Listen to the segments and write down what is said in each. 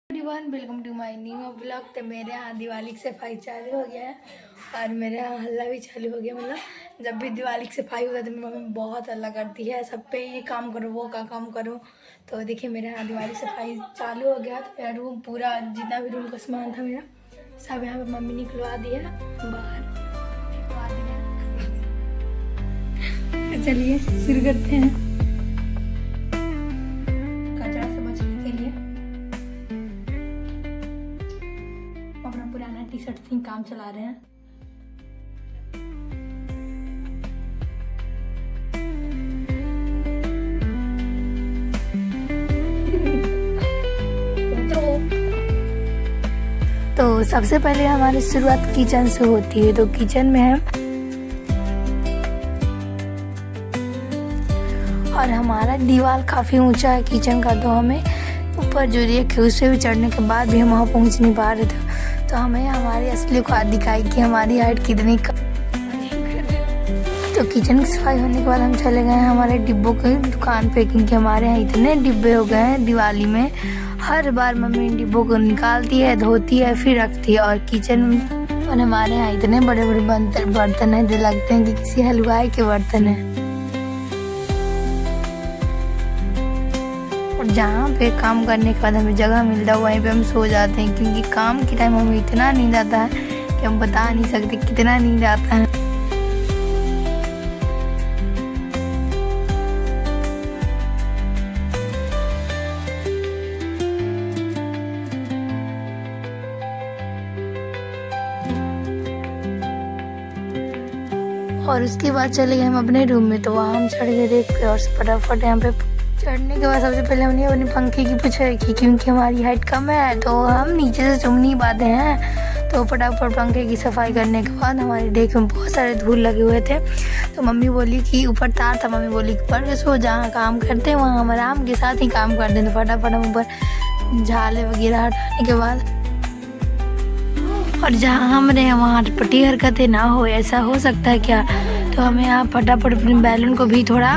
Everyone, welcome to my new blog. तो मेरे यहाँ दिवाली की सफाई चालू हो गया है और मेरे यहाँ हल्ला भी चालू हो गया। मतलब जब भी दिवाली की सफाई होता है तो मेरी मम्मी बहुत हल्ला करती है, सब पे ये काम करो वो का काम करो। तो देखिए मेरे यहाँ दिवाली सफाई चालू हो गया। तो मेरा रूम पूरा जितना भी रूम का सामान था मेरा सब यहाँ पे मम्मी निकलवा दिया बाहर निकलवा दिया। तो चलिए शुरू करते हैं। कचरा से बचने के लिए अपना पुराना टी शर्ट से काम चला रहे हैं। तो सबसे पहले हमारी शुरुआत किचन से होती है। तो किचन में है और हमारा दीवार काफ़ी ऊंचा है किचन का, तो हमें ऊपर जो रेक है उससे भी चढ़ने के बाद भी हम वहाँ पहुँच नहीं पा रहे थे। तो हमें हमारी असली औकात दिखाई कि हमारी हाइट कितनी कम। तो किचन की सफाई होने के बाद हम चले गए हमारे डिब्बों की दुकान पे, क्योंकि हमारे यहाँ इतने डिब्बे हो गए हैं दिवाली में। हर बार मम्मी इन डिब्बों को निकालती है, धोती है, फिर रखती है। और किचन और हमारे यहाँ इतने बड़े बड़े बर्तन हैं जो लगते हैं कि किसी हलवाई के बर्तन हैं। और जहाँ पे काम करने के बाद हमें जगह मिलता है वहीं पे हम सो जाते हैं, क्योंकि काम के टाइम हमें इतना नींद आता है कि हम बता नहीं सकते कितना नींद आता है। और उसके बाद चले गए हम अपने रूम में। तो वहाँ हम चढ़ गए रेक पे और फटाफट यहाँ पे चढ़ने के बाद सबसे पहले हमने अपने पंखे की पूछा रखी, क्योंकि हमारी हाइट कम है तो हम नीचे से चुम नहीं पाते हैं। तो फटाफट पंखे की सफाई करने के बाद हमारे डेक में बहुत सारे धूल लगे हुए थे। तो मम्मी बोली कि ऊपर तार था, मम्मी बोली कि ऊपर सो जहाँ काम करते हैं वहाँ हम आराम के साथ ही काम करते हैं। तो फटाफट हम ऊपर झाले वगैरह हटाने के बाद और जहाँ हम रहे वहाँ अटपटी हरकतें ना हो, ऐसा हो सकता है क्या। तो हमें यहाँ फटाफट अपने बैलून को भी थोड़ा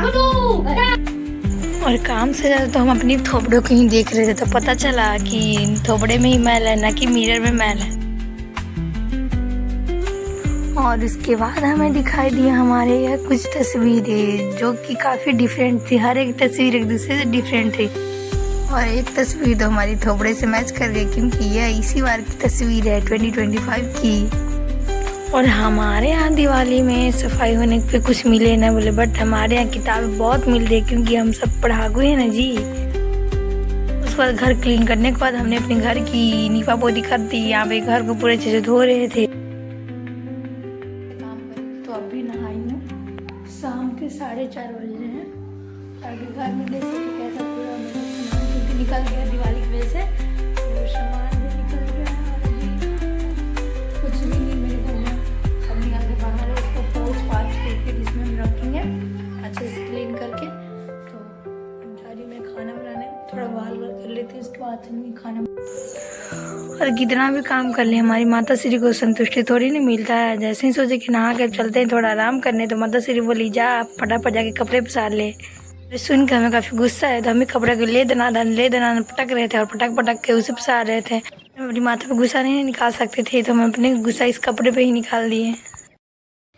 और काम से ज़्यादा तो हम अपनी थोपड़ों को ही देख रहे थे। तो पता चला कि थोपड़े में ही मैल है, ना कि मिरर में मैल है। और उसके बाद हमें दिखाई दिया हमारे यहाँ कुछ तस्वीरें जो कि काफ़ी डिफरेंट थी। हर एक तस्वीर एक दूसरे से डिफरेंट थी। और एक तस्वीर तो हमारी थोपड़े से मैच कर गई, क्योंकि यह इसी बार की तस्वीर है 2025 की। और हमारे यहाँ दिवाली में सफाई होने पे कुछ मिले ना बोले, बट हमारे यहाँ किताबें बहुत मिल रही, क्योंकि हम सब पढ़ाकू हैं ना जी। उसके बाद घर क्लीन करने के बाद हमने अपने घर की नीपा पोती कर दी। यहाँ पे घर को पूरे अच्छे से धो रहे थे। तो अभी नहाई हूँ, शाम के 4:30 बज रहे हैं। और घर में देख सकते कैसा पूरा सामान निकल गया दिवाली की वजह से। और सामान भी निकल गया है और अभी कुछ भी नहीं मेरे घर में। अब निकाल के बाहर उसको पोंछ पाछ करके जिसमें हम रखेंगे अच्छे से क्लीन करके। तो जा रही मैं खाना बनाने, थोड़ा बाल कर लेती हूँ, उसके बाद हम खाना। और कितना भी काम कर ले हमारी माता श्री को संतुष्टि थोड़ी नहीं मिलता है। जैसे ही सोचे कि नहा कर चलते हैं थोड़ा आराम करने, तो माता श्री बोली जा फटाफट जाके कपड़े पसार ले। सुन के हमें काफ़ी गुस्सा है, तो हमें कपड़े को ले देना पटक रहे थे और पटक के उसे पसार रहे थे। अपनी माथा पे गुस्सा नहीं निकाल सकते थे, तो हम अपने गुस्सा इस कपड़े पे ही निकाल दिए।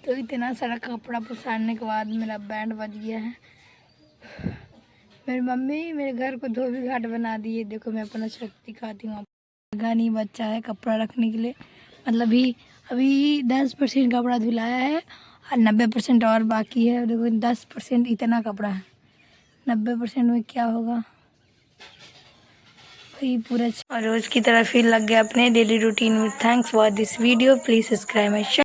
तो इतना सारा कपड़ा पसारने के बाद मेरा बैंड बज गया है। मेरी मम्मी मेरे घर को धोबी घाट बना दिए। देखो मैं अपना शक्ति दिखाती हूँ। जगह नहीं बचा है कपड़ा रखने के लिए। मतलब अभी 10% कपड़ा धुलाया है और 90% और बाकी है। देखो 10% इतना कपड़ा है, 90% में क्या होगा वही पूरा। और रोज की तरह फिर लग गया अपने डेली रूटीन में। Thanks for this video, please subscribe my channel.